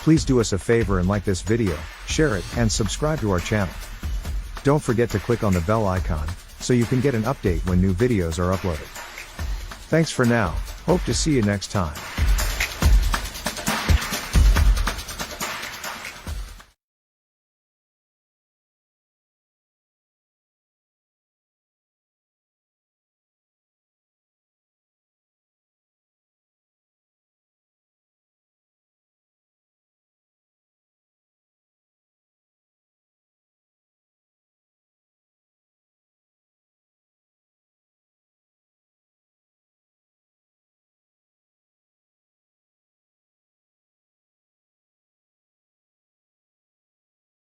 Please do us a favor and like this video, share it, and subscribe to our channel. Don't forget to click on the bell icon, so you can get an update when new videos are uploaded. Thanks for now, hope to see you next time.